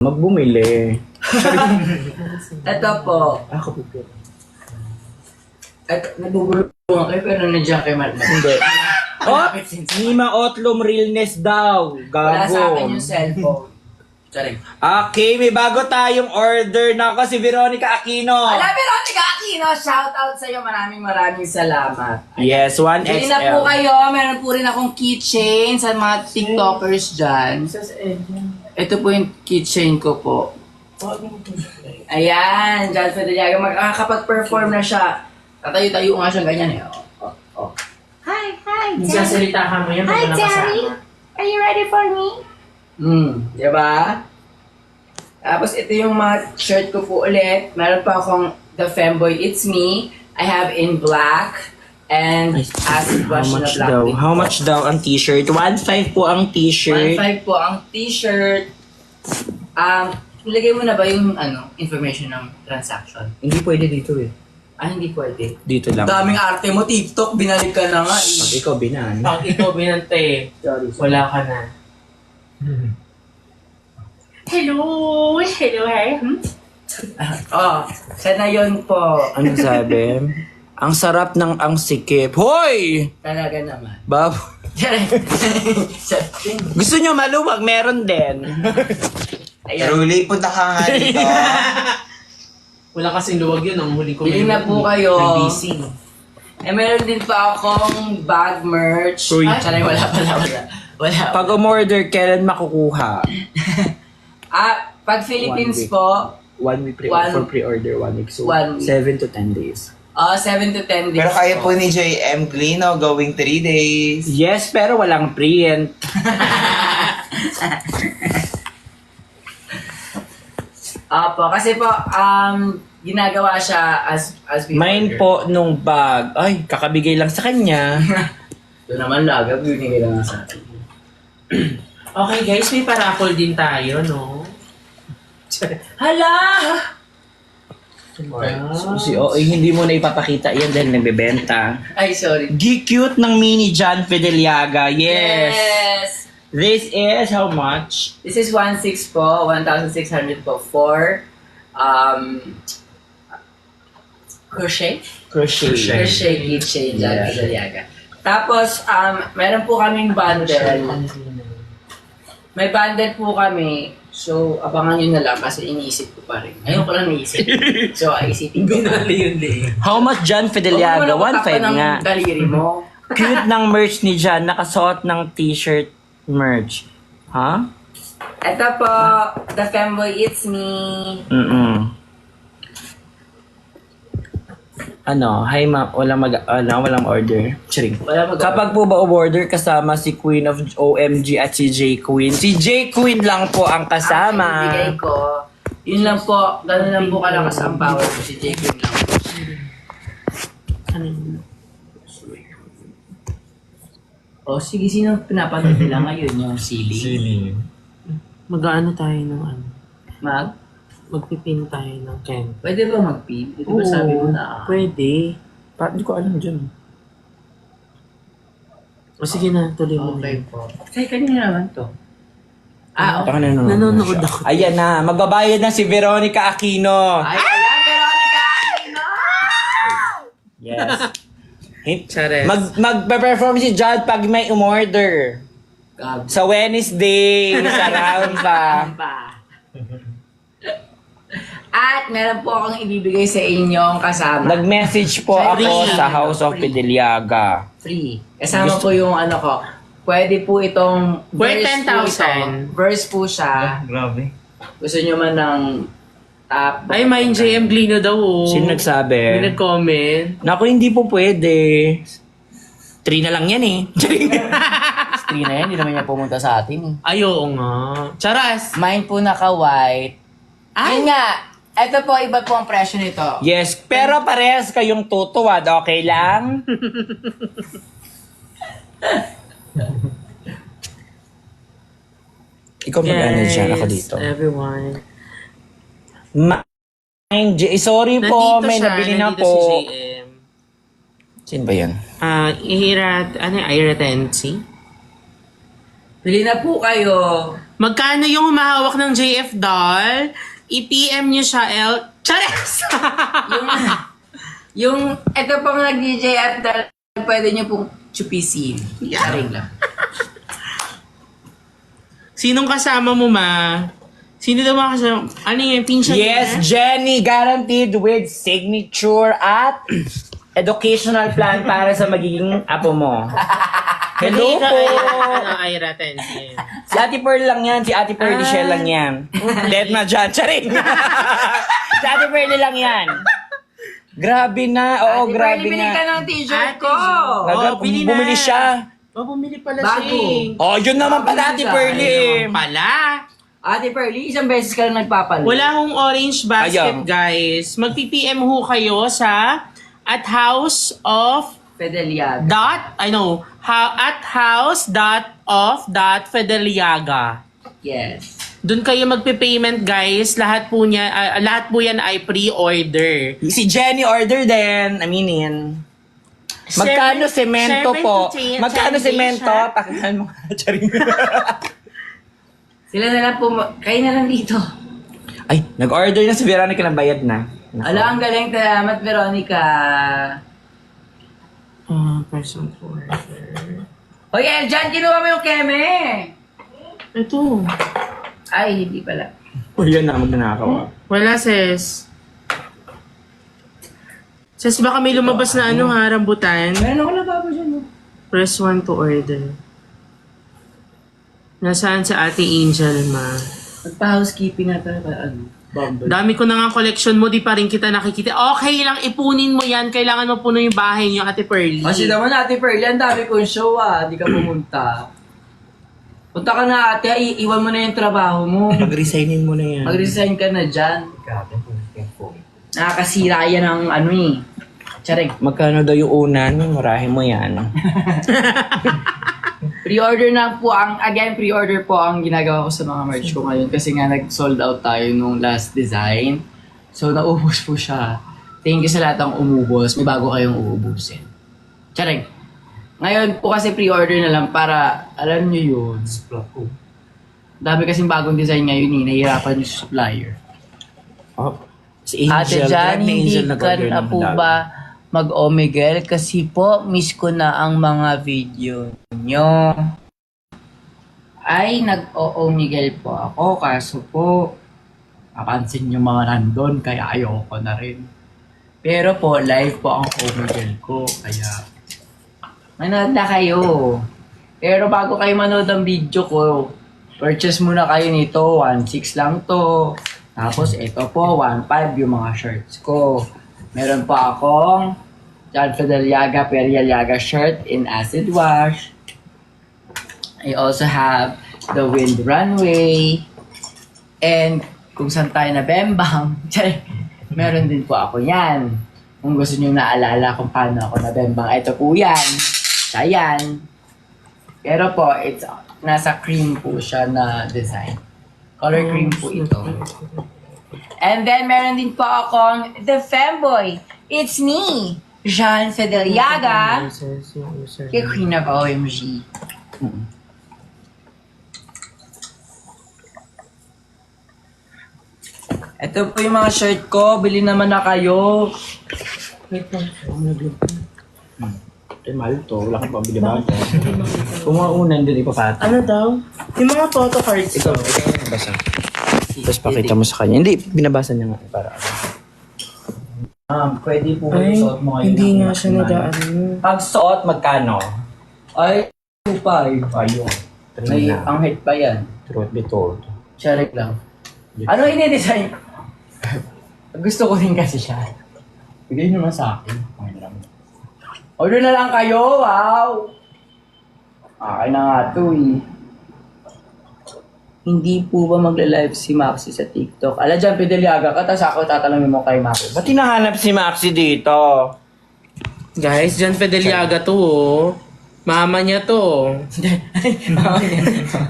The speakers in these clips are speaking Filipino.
Magbumili. Ito po. Ako pipili. Ito, nabubulong kayo pero nandiyan kayo Mark. Hindi. Oh! Nima Otlum Realness daw. Wala sa akin Gago. yung cellphone. Sorry. Okay, may bago tayong order na ako si Veronica Aquino. Wala, Veronica Aquino, shout out sa iyo. Maraming salamat. Yes, 1XL. Bili na po kayo. Meron po rin akong keychain sa mga TikTokers dyan. Ito po yung keychain ko po. Ayan, John Federico. Makakapag-perform na siya. Tatayo-tayo nga siya ganyan eh. Oh. Hi, Sasalita ka mo yan. Hi, Terry. Are you ready for me? Diba? Tapos ito yung mga shirt ko po ulit. Meron pa akong The Femboy It's Me. I have in black and acid How wash na much black daw? din How po. much daw ang t-shirt? 1.5 po ang t-shirt. 1.5 po ang t-shirt. Nilagay mo na ba yung information ng transaction? Hindi pwede dito eh. Hindi pwede. Dito lang. Daming arte mo, TikTok, binalik ka na nga Pag eh. ikaw binan. Pag ikaw binante, Sorry. wala ka na. Hello, hi. Sana yun po. Anong sabi? Ang sarap ng ang sikip. Hoy! Talaga naman. Bab. Gusto nyo maluwag? Meron din. Ayan. Truly, punta ka nga dito. Wala kasing luwag yun. Ang huli ko Bili na po kayo. Nag-busy. Meron din pa akong bag merch. Uy. Sanay wala. Pag umorder, kailan makukuha? Pag Philippines 1 week. po, 1 week for pre-order, 1 week. So, 1 week. 7 to 10 days. 7 to 10 days Pero kaya po ni JM Glino going 3 days. Yes, pero walang print. Opo, kasi po, ginagawa siya as we Mine order. po nung bag. Ay, kakabigay lang sa kanya. Ito naman lagab, binigay lang sa akin. Okay guys, may paraffle din tayo, no? Hala! Hindi mo na ipapakita yan dahil nagbebenta. Ay, sorry. G-Cute ng Mini John Fideliaga. Yes! This is how much? This is 1,600 po, 1,600 po for crochet? Crochet. Crochet keychain dyan Yeah. sa Daliaga. Tapos, meron po kaming bundle. May bundle po kami. So, abangan nyo na lang kasi iniisip ko pa rin. Ngayon ko lang naisip. So, isipin ko na. yun eh. How much John Fideliaga? 1.5 nga. Daliri mo. Cute ng merch ni John. Nakasuot ng t-shirt merch. Ha? Ito po, The Femboy It's Me. Hi ma'am, walang order. Charing. Wala mag- Kapag po ba order kasama si Queen of OMG at si J Queen? Si J Queen lang po ang Ang kasama. ibigay ko, yun lang po, gano'n lang po kalakas ang power ko si Jacob lang. Sige, sino pinapanood nila ngayon yung Silly? Mag-ano tayo ng ano? Magpipin tayo ng Ken. Pwede ba mag-pin? Di ba sabi mo na? Pwede. Hindi ko alam dyan. O sige na, tuloy mo na Okay yun. po. Say, kanina naman to. Okay. Baka Nanonood ako. Ayan na, magbabayad na si Veronica Aquino. Ay, ayan, Veronica! No! Yes. Chares. Magpe-perform si John pag may umorder. Gab. Sa Wednesday, sa round pa. At meron po akong ibibigay sa inyong kasama. Nag-message po ako sa House of Fideliaga. Free. Kasama po yung ano ko. Pwede po itong Worth verse po 10,000. ito. Verse po siya. Grabe. Gusto nyo man ng top. Ay, may JM Glino daw oh. Sino nagsabi? May nag-comment. Naku, hindi po pwede. 3 na lang yan eh. 3 na yan, hindi naman niya pumunta sa atin eh. Ay, oo nga. Charas! Mine po naka-white. Yun nga. Ito po, iba po ang presyo nito. Yes, pero parehas kayong tutuwad, okay lang? Ikaw mag-ano dyan, ako dito. Everyone. Sorry po, Nandito may siya, nabili na nandito po. si JM. Sino ba yan? Ira Tensi? Bili na po kayo. Magkano yung humahawak ng JF doll? I-PM nyo siya, Chares! Yung, ito pong nag-DJ at pwede nyo pong chupisin. Charing lang. Sinong kasama mo, ma? Sino daw mga kasama? Ano yung pinsan Yes, Jenny, guaranteed with signature at educational plan para sa magiging apo mo. Hello po! Ira, Tenzin. Si Ate Pearl lang yan. Si Ate Pearl Shell lang yan. Dead na dyan. Charing! Si Ate Pearl lang yan. Grabe na. Oo, Ate grabe Pearly, bili ka na. ng t-shirt Ate ko. Jo. Grabe, bili na. bumili siya. Bumili pala Bago. siya. Oh, yun naman pala, Ate Pearly. Ayun pala. Ate Pearly, isang beses ka lang nagpapalit. Wala hong orange basket, Ayaw. guys. Mag-PPM ho kayo sa at house of Pedeliag. at house.of.fedeliaga. Yes. Doon kayo magpe-payment, guys. Lahat po yan ay pre-order. Si Jenny order din. Aminin. Magkano semento po? Magkano semento? Takihan mo nga. Charing. Sila na lang po, kayo na lang dito. Ay, nag-order na si Veronica na bayad na. Ala, ang galing. Salamat, Veronica. Person to order. Hoy, Eljan, kinuha mo yung keme. Ito. Ay, hindi pala. O yun na, magnanakaw. Wala, sis. Sis, baka may lumabas na rambutan. Meron ako lababo dyan. No? Press 1 to order. Nasaan sa Ate Angel, ma? Magpa-housekeeping na talaga. Bumble. Dami ko na nga collection mo, di pa rin kita nakikita. Okay lang, ipunin mo yan. Kailangan mo puno yung bahay niyo, Ate Pearly. Kasi naman, Ate Pearly, ang dami kong show Di ka pumunta. Punta ka na, ate. Iwan mo na yung trabaho mo. Mag-resignin mo na yan. Mag-resign ka na dyan. Nakakasira yan ng Charing. Magkano daw yung unan? Marahin mo yan. Pre-order na po pre-order po ang ginagawa ko sa mga merch ko ngayon kasi nga nag-sold out tayo nung last design. So, naubos po siya. Thank you sa lahat ng umubos. May bago kayong uubusin. Charing. Ngayon po kasi pre-order na lang para, alam nyo yun. Dami kasing bagong design ngayon nahihirapan yung supplier. Oh, si Ate Angel. Jan, Drag ni hindi Angel ka nag-order na ng po dami. ba mag-Omegel? Kasi po, miss ko na ang mga video nyo. Ay, nag-Omegel po ako. Kaso po, napansin nyo mga nandun, kaya ayoko na rin. Pero po, live po ang Omegel ko. Kaya, manood na kayo. Pero bago kayo manood ng video ko, purchase muna kayo nito. 1.6 lang to. Tapos ito po, 1.5 yung mga shirts ko. Meron pa akong John Fedeliaga Perialiaga shirt in acid wash. I also have the Wind Runway. And kung saan tayo na bembang, meron din po ako yan. Kung gusto nyo naalala kung paano ako na bembang, ito po yan. Ayan. Pero po, it's nasa cream po siya na design. Color cream po ito. And then, meron din po akong The Femboy. It's me, Jean Fedeliaga, yung Queen of OMG. Ito po yung mga shirt ko. Bili naman na kayo. Eh, mahal to. Wala kang pabili ba? Kung mga unan din ipapati. Ano daw? Yung mga photo cards Ikaw, ikaw yung nabasa. Tapos pakita mo sa kanya. Hindi, binabasa niya nga. Para pwede po suot mo ngayon. hindi ng nga siya naman. nadaan. Pag suot, magkano? Ay, 2.5. Ayun. May anghit pa yan. Truth be told. Charek lang. Ano ini-design? Gusto ko rin kasi siya. Bigay naman sa akin. Order na lang kayo, wow! Akin na nga ito eh. Hindi po ba magla-live si Maxi sa TikTok? Ala dyan, Pedeliaga ka, tas ako tatanungin mo kay Maxi. Ba't hinahanap si Maxi dito? Guys, John Fedeliaga to, oh. Mama niya to.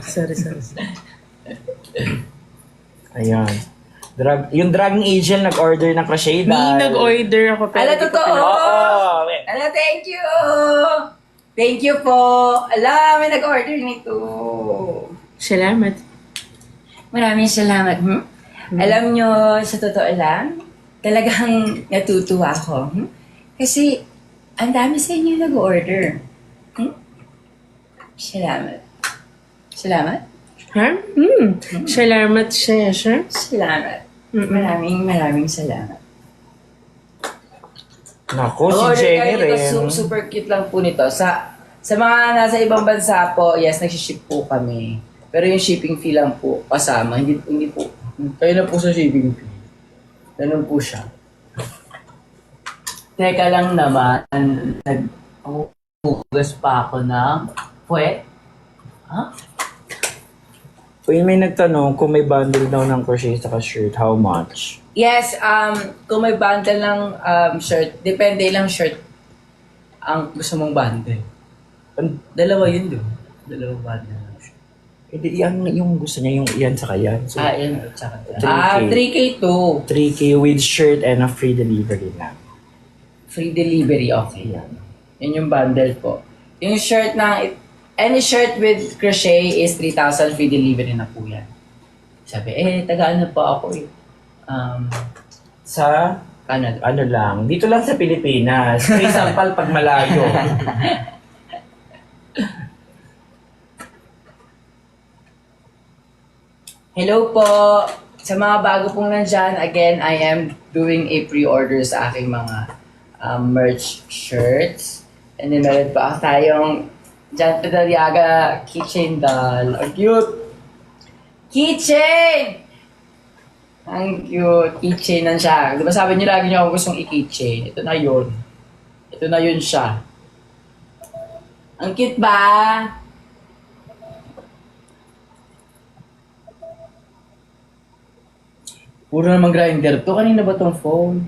sorry. Ayan. Yung drag ni Angel nag-order ng crochet May doll. nag-order ako pero Ala, di ko totoo? Oo. Ala, thank you! Thank you po! Ala, may nag-order nito. Salamat. Maraming salamat. Alam nyo, sa totoo lang, talagang natutuwa ako. Kasi, ang dami sa inyo nag-order. Salamat. Salamat? Ha? Salamat siya, sir. Salamat. Maraming salamat. Naku, si Order Jenny kayo nito, rin. super cute lang po nito. Sa mga nasa ibang bansa po, yes, nagsiship po kami. Pero yung shipping fee lang po kasama, hindi po. Kayo na po sa shipping fee. Ganun po siya. Teka lang naman, nagpugas pa ako ng puwet. Uy, may nagtanong kung may bundle daw ng crochet sa shirt, how much? Yes, kung may bundle ng shirt, depende lang shirt ang gusto mong bundle. Dalawa yun doon. Dalawang bundle ng shirt. Hindi, yung gusto niya, yung yan saka yan. So, Yan. Tsaka. 3K. 3K to. 3K with shirt and a free delivery na. Free delivery, okay. Yan yung bundle po. Yung shirt any shirt with crochet is 3,000 free delivery na po yan. Sabi, tagaan na po ako eh. Sa, Canada. ano lang, dito lang sa Pilipinas. May sampal pag malayo. Hello po! Sa mga bago pong nandyan, again, I am doing a pre-order sa aking mga merch shirts. And then meron pa tayong John Pedaliaga keychain doll. Ang cute! Keychain! Ang cute. Keychain na siya. Diba sabi niyo lagi niyo ako gustong i-keychain? Ito na yun. Ito na yun siya. Ang cute ba? Puro naman grinder to. Kanina ba tong phone?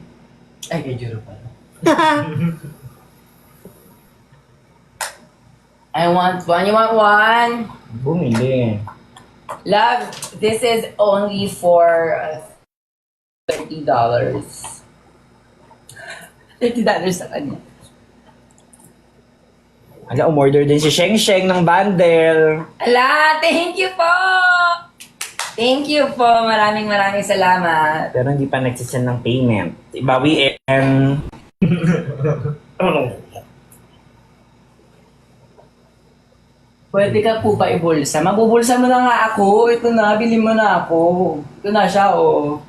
Ay, kay Juro pala. I want one. You want one? Bumili. Love, this is only for $30. $30 sa kanya. Ala, umorder din si Sheng Sheng ng bundle. Ala, thank you po! Thank you po. Maraming salamat. Pero hindi pa nagsisend ng payment. Ibawi and... Pwede ka po ba ibulsa? Mabubulsa mo na nga ako. Ito na, bili mo na ako. Ito na siya, oh.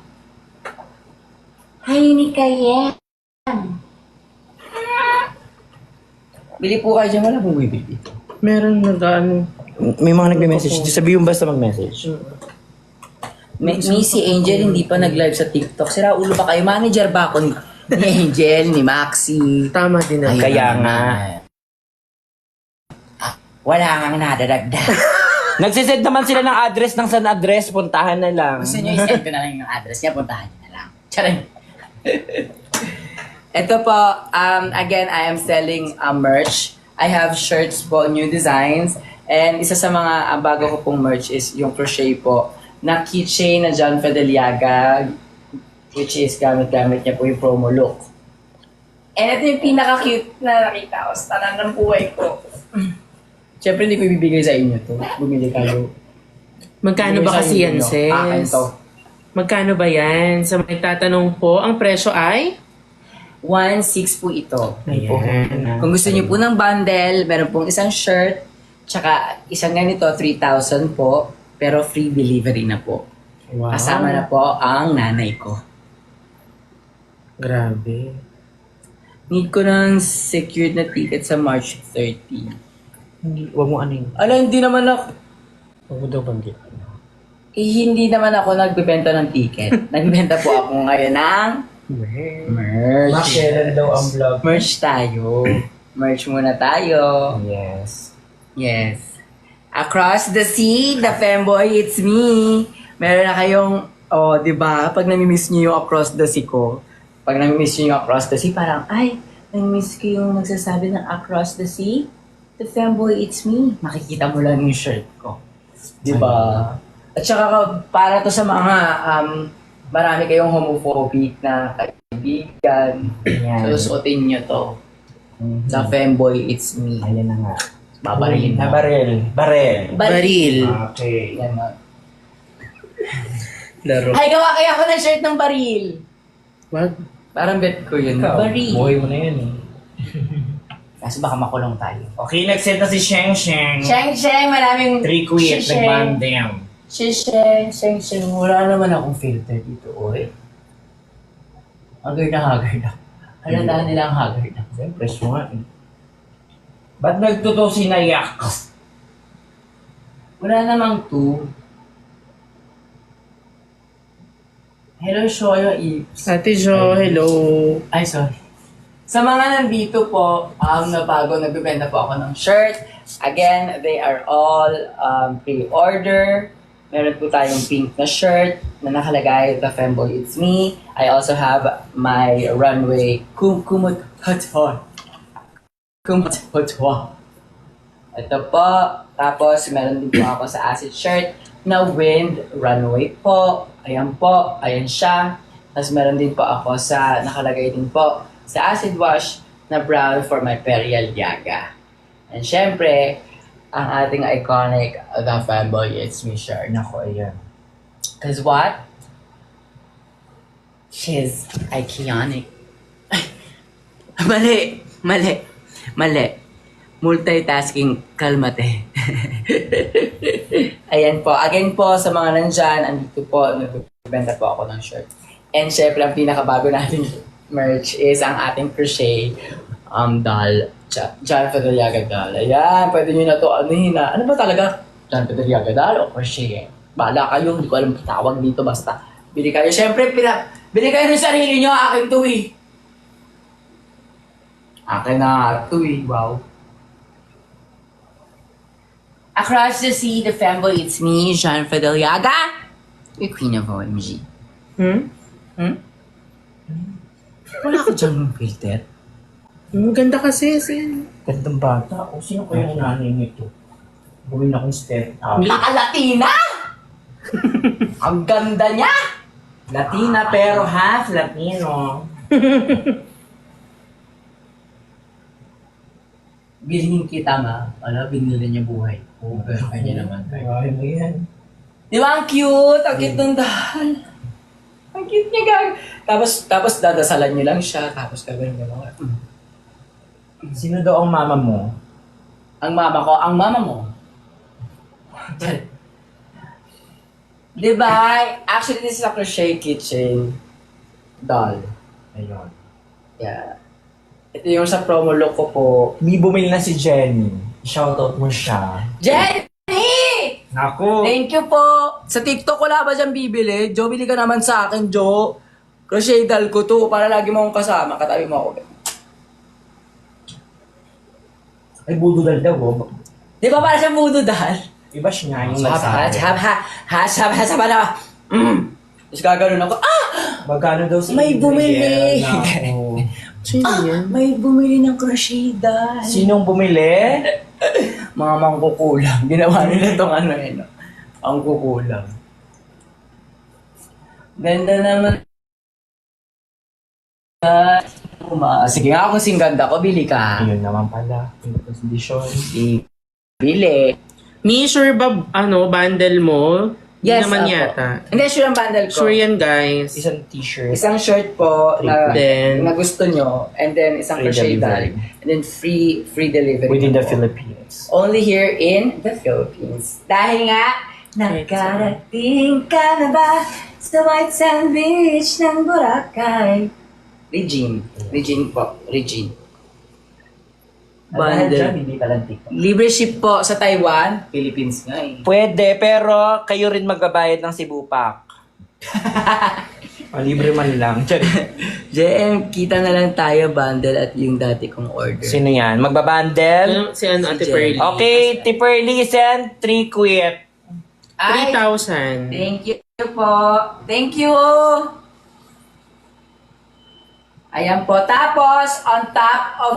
Hi, Nikaya. Bili po kayo dyan. Wala pong bibili. Meron nag-ano. May mga nagme-message. Sabi yung basta mag-message. May si Angel hindi pa nag-live sa TikTok. Sira ulo ba kayo? Manager ba ako ni Angel, ni Maxi? Tama din Ayun naman. Kaya naman. nga. Wala kang nadadagdag. Nagsisend naman sila ng address ng saan address. Puntahan na lang. Gusto nyo i-send ko na lang yung address niya. Puntahan niyo na lang. Charing. Ito po, again, I am selling merch. I have shirts po, new designs. And isa sa mga bago ko pong merch is yung crochet po na keychain na John Pedaliaga, which is gamit-gamit niya po yung promo look. And ito yung pinaka-cute na nakita ko sa tanan ng buhay ko. Siyempre, hindi ko ibibigay sa inyo to. Bumili kayo. Magkano ba kasi yan, sis? Akin to. Magkano ba yan? Sa mga nagtatanong po, ang presyo ay? 1.6 po ito. Ayan. Kung gusto niyo po ng bundle, meron pong isang shirt, tsaka isang ganito, 3,000 po, pero free delivery na po. Wow. Kasama na po ang nanay ko. Grabe. Need ko ng secured na ticket sa March 30. Huwag mo ano yun. Hindi naman ako, Huwag mo daw banggit. hindi naman ako nagbebenta ng ticket. Nagbebenta po ako ngayon ng merch. Makailan daw ang vlog? Merch tayo. Merch muna tayo. Yes. Yes. Across the sea, the femboy, it's me. Meron na kayong, di ba? Pag nami-miss niyo yung across the sea ko, pag nami-miss niyo yung across the sea, parang, ay, nami-miss ko yung nagsasabi ng across the sea. The femboy, it's me. Makikita mo lang yung shirt ko. Di ba? At saka, para to sa mga, marami kayong homophobic na kaibigan. Yan. Susuotin nyo to. The femboy, it's me. Ayan na nga. Babarilin Na mo. baril. Baril. Baril. Okay. Yan na. Laro. Ay, gawa kaya ako ng shirt ng baril. Wag. Parang bet ko yun. Baril. Buhay mo na yun eh. Kaso baka makulong tayo. Okay, nag-send na si Sheng Sheng. Sheng, maraming... 3 quit, Sheng. nag-bandem. Sheng, wala naman akong filter dito, oy. Haggard na. Halandaan nila ang haggard na. Siyempre, nga eh. Ba't nagtuto si Nayak? Wala namang two. Hello, Shoyo Ips. Ate Jo, hello. Ay, sorry. Sa mga nandito po, nabago, nagbibenta po ako ng shirt. Again, they are all pre-order. Meron po tayong pink na shirt na nakalagay, The Femboy It's Me. I also have my runway Kumut Hotwa. Ito po. Tapos, meron din po ako sa acid shirt na wind runway po. Ayan po. Ayan siya. Tapos, meron din po ako sa, nakalagay din po, sa acid wash na brown for my Perial Yaga. And syempre, ang ating iconic The Fanboy It's Me shirt. Nako, ayan. Cause what? She's iconic. Mali. Multitasking, kalmate. Ayan po. Again po, sa mga nandyan, andito po, nagbibenta po ako ng shirt. And syempre, ang pinakabago natin merch is ang ating crochet doll. John Federiaga doll. Ayan, pwede nyo na to anuhin na. Ano ba talaga? John Federiaga doll o crochet? Bala kayo, hindi ko alam tawag dito. Basta, bili kayo. Syempre, bili kayo ng sarili nyo. Akin to eh. Akin na to eh. Wow. Across the sea, the Femboy It's Me, John Federiaga, the Queen of OMG. Wala ko dyan ng filter. Ganda kasi. Sin. Gandang bata. O, sino kaya ang nanay nito? Gawin akong step out. Latina! Ang ganda niya! Latina pero half Latino. Bilhin kita nga. Binili niya buhay ko. Pero kanya naman. Ay, mo yan. Di ba ang cute? Ang cute ng dahil. Ang cute niya gag. Tapos dadasalan niyo lang siya. Tapos gagawin niyo lang. Sino daw ang mama mo? Ang mama ko, ang mama mo. Di ba? Actually, this is a crochet kitchen doll. Ayun. Yeah. Ito yung sa promo look ko po. May bumili na si Jenny. Shoutout mo siya. Jenny! Naku! Thank you po! Sa TikTok wala ba dyan bibili? Jo, bili ka naman sa akin, Jo. Crochet doll ko to para lagi mo akong kasama. Katabi mo ako. Ay, bududal daw. Oh. Di ba para siyang voodoo doll? Iba siya yung nagsabi. Haba na. Tapos gagano'n ako, Magkano daw si May bumili. Naku. Sino yan? may bumili ng crochet doll. Sinong bumili? Mga mangkukulang. Ginawa nila itong ano eh, no? Ang kukulang. Ganda naman. Sige nga, kung singganda ko, bili ka. Ayun naman pala. Yung condition. Bili. Mi, sure ba, bundle mo? Hindi naman opo. yata. Hindi, sure ang bundle ko. Sure yan, guys. Isang t-shirt. Isang shirt po na, Then, na gusto nyo, and then isang Free crochet doll, delivery. and then free delivery. Within the po. Philippines. Only here in the Philippines. Dahil nga, nakarating ka na ba sa White Sand Beach ng Boracay? Regine po. Dahil Bundle. dyan, hindi ka lang TikTok. Libre ship po sa Taiwan. Philippines nga eh. Pwede, pero kayo rin magbabayad ng Cebu Pack. Libre man lang. JM, kita na lang tayo bundle at yung dati kong order. Sino yan? Magbabundle? si Ate Si Jen. Pearly. Okay, Tipperly send 3 quit. Ay, 3,000. thank you po. Thank you. Ayan po. Tapos, on top of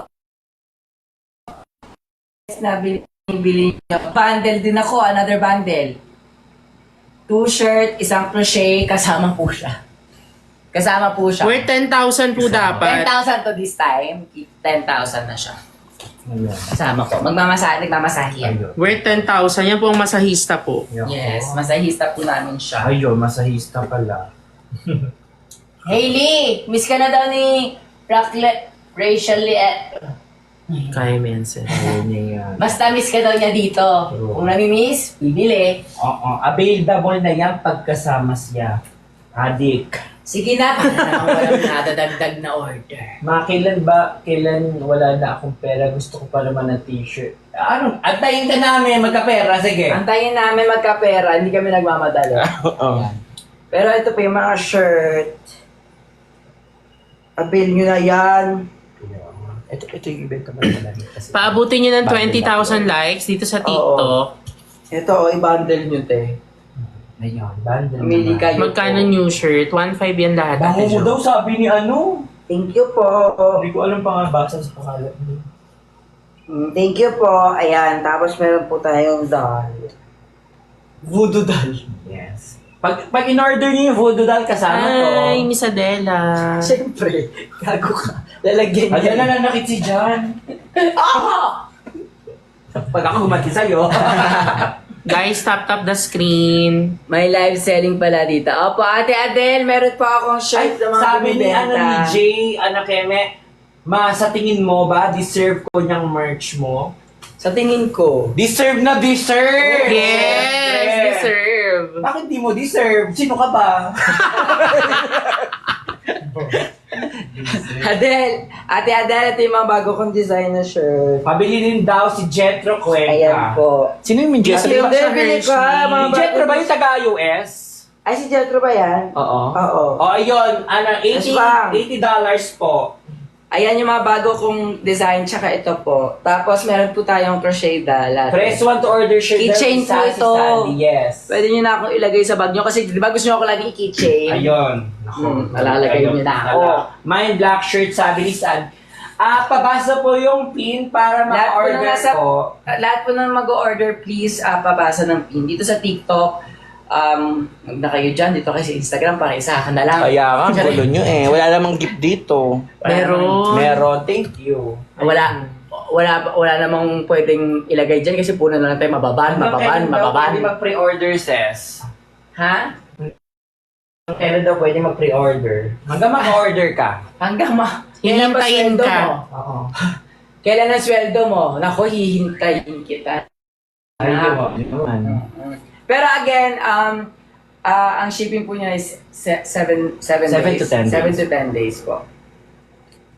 na bili niyo, bundle din ako. Another bundle. 2 shirt, isang crochet, kasama po siya. Worth 10,000 po dapat. 10,000 to this time. 10,000 na siya. Ayun. Kasama ko. Nagmamasahe yan. Ayun. Worth 10,000. Yan po ang masahista po. Yes, masahista po namin siya. Ayun, masahista pala. Hailey! Miss ka na daw ni Rachel Liet. Kaya mo yan, sir. Ayun niya yan. Basta miss ka daw niya dito. Kung nami-miss, bibili. Oo, available na yan pagkasama siya. Adik. Sige na, para walang nadadagdag na order. Kailan wala na akong pera, gusto ko pa naman ng t-shirt. Antayin ka namin, magkapera, sige. Antayin namin magkapera, hindi kami nagmamadali. Oo. Pero ito pa yung mga shirt. Avail nyo na yan. Ito yung ibenta mo naman kasi. Paabutin nyo ng 20,000 likes dito sa TikTok. Ito, i-bundle nyo, te. Ayun, bundle Pumili naman. kayo. Magkano new shirt? 1.5 yan lahat. Bango Ate mo Jo. daw, sabi ni ano. Thank you po. Hindi ko alam pa nga basa sa pangalan mo. Thank you po. Ayan, tapos meron po tayong doll. Voodoo doll. Yes. Pag in-order niyo yung voodoo doll, kasama to. Ay, Miss Adela. Siyempre, gago ka. Lalagyan niya. Ayan na nanakit si John. Pag ako gumati sa'yo. Guys, tap the screen. May live selling pala dito. Opo, Ate Adele, meron po akong shirt na mga Sabi ni binibenta. Jay, Keme, sa tingin mo ba, deserve ko niyang merch mo? Sa tingin ko, Deserve na deserve! Yes, deserve. Bakit di mo deserve? Sino ka ba? Ate Adele, ito yung mga bago kong design na shirt. Pabili din daw si Jetro Cuenca. Ayan po. Sino yung Ate Jetro? Adele, bili ka. Mga Si Jetro ba bago- yung taga-US? Ay, si Jetro ba yan? Oo. Oo. O, ayun. Yes, ma'am. $80 po. Ayan yung mga bago kong design, tsaka ito po. Tapos meron po tayong crochet dala. Press 1 to order shirt. Keychain po ito. Yes. Pwede nyo na akong ilagay sa bag nyo kasi di ba gusto nyo ako lagi i-keychain? Ayun. Malalagay nyo na ako. Mine black shirt, sabi ni Sad. Pabasa po yung pin para Lahat po ma-order na nasa- po. Lahat po na mag-order, please, pabasa ng pin. Dito sa TikTok, huwag na kayo dyan. Dito kayo sa Instagram, para isahan na lang. Kaya nga, gulo nyo eh. Wala namang gift dito. Meron. Meron, thank you. Wala namang pwedeng ilagay dyan kasi puno na lang tayo mababan. Pwede mag-pre-order, sis. Ha? Kailan daw pwede mag-pre-order? Hanggang mag-order ka. Hanggang Hihintayin kailan ba sweldo ka. mo? Oo. Kailan ang sweldo mo? Naku, hihintayin kita. Ayun mo. Yun naman. Pero again, ang shipping po niya is 7 7 days. to 10 days. 7 to 10 days po.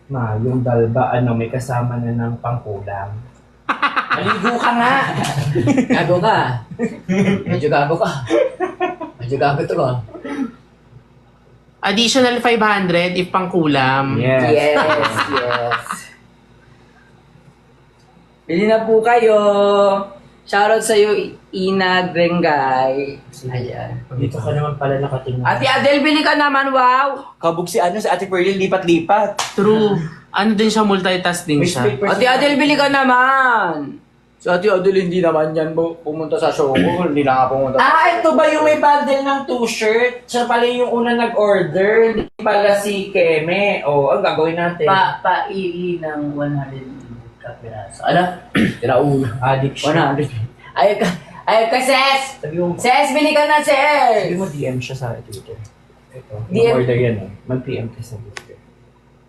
Ma, yung dalba, may kasama na ng pangkulang. Maligo ka nga! Gago ka. Medyo gago ka. Medyo gago to ka. Additional 500 if pangkulam. Yes. Yes. Bili na po kayo. Shoutout sa iyo, Ina Grengay. Ayan. Dito ka naman pala nakatingin. Ate Adele, bili ka naman, wow! Kabog si si Ate Pearlie, lipat-lipat. True. Ano din siya, multitask din siya. Ate Adele, bili ka naman! Si Ate Adele, hindi naman yan pumunta sa show ko. Hindi na nga pumunta. Ito ba yung may bundle ng 2 shirt? Siya pala yung una nag-order. Hindi pala si Keme. Ang gagawin natin. Paili ng 100 kapiraso. Ano? Tirauna. Addiction. 100. Ayok ka, Ses! Sabi mo, Ses, bili ka na, sabi Ses! mo DM siya sa Twitter. Ito. DM? Order yan eh. Mag-PM ka sa Twitter.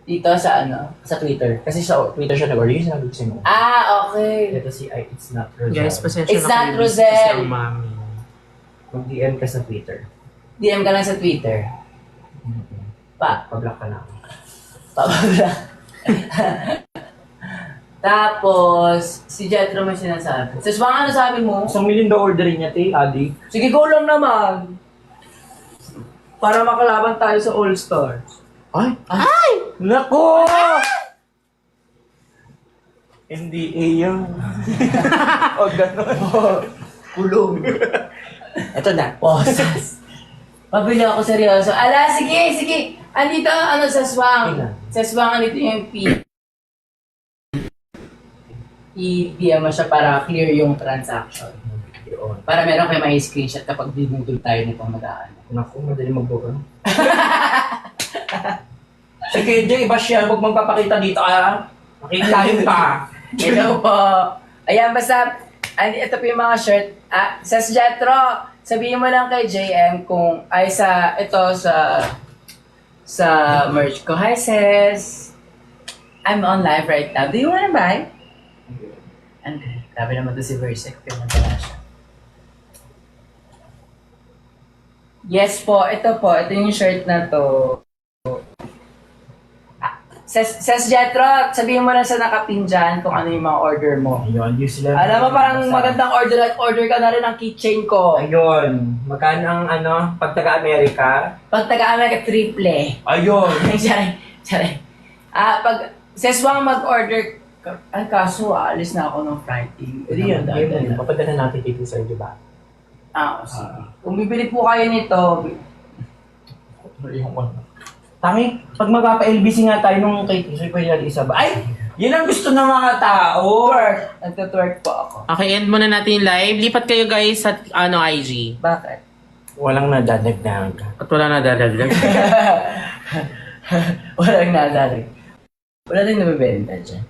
Dito sa ano? Sa Twitter. Kasi sa Twitter siya nag-order. Yung sinabi ko sa'yo. Okay. Ito si It's Not Rosal. Guys, pasensya It's na not kayo, business Rosel. ng mami. Mag-DM ka sa Twitter. DM ka lang sa Twitter. Pa-block ka na. Pabagla. Tapos, si Jetro may sinasabi. Sis, baka ano sabi mo? 1 million daw orderin niya, te, Adi. Sige, go lang naman. Para makalaban tayo sa All-Stars. Ay! Nako! NDA yun. O, gano'n. Kulong. Ito na. Posas. Pabili ako seryoso. Ala, sige. Andito, sa Swang. Ilan? Sa Swang, andito yung i-DM mo siya para clear yung transaction. Yun. Para meron kayo may screenshot kapag dinudol tayo nitong madaan. Naku, madali magbuka. Sige, Jay, iba siya. Huwag magpapakita dito, ah. Makikita pa. Hello po. Ayan, basta, ito po yung mga shirt. Sa Jetro, sabihin mo lang kay JM kung, sa merch ko. Hi, sis. I'm on live right now. Do you wanna buy? And, grabe naman to si Versec. Pinagdala siya. Yes po, ito po. Ito yung shirt na to. Ses Jetro, sabihin mo lang sa nakapin dyan kung ano yung mga order mo. Ayun, yung sila. Alam mo, parang magandang order ka na rin ng keychain ko. Ayun, magkano ang pag taga-Amerika? Pag taga-America, triple. Ayun. Sorry. Ses Wang mag-order, ang kaso, alis na ako ng Friday. Hindi yan, ayun. Papadala natin dito sa di ba? Sige. Kung bibili po kayo nito, Tangi, pag magpapa-LBC nga tayo nung kay Tisoy, pwede natin isa ba? Ay! Yun ang gusto ng mga tao! nagtutwerk po ako. Okay, end muna natin yung live. Lipat kayo guys sa IG. Bakit? Walang nadadagdag. At wala na dadagdag. Walang nadalag. Wala rin nabibenta dyan.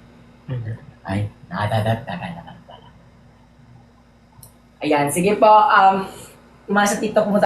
Ay, nakadadagdagan naman pala. Ayan, sige po. Umasa TikTok mo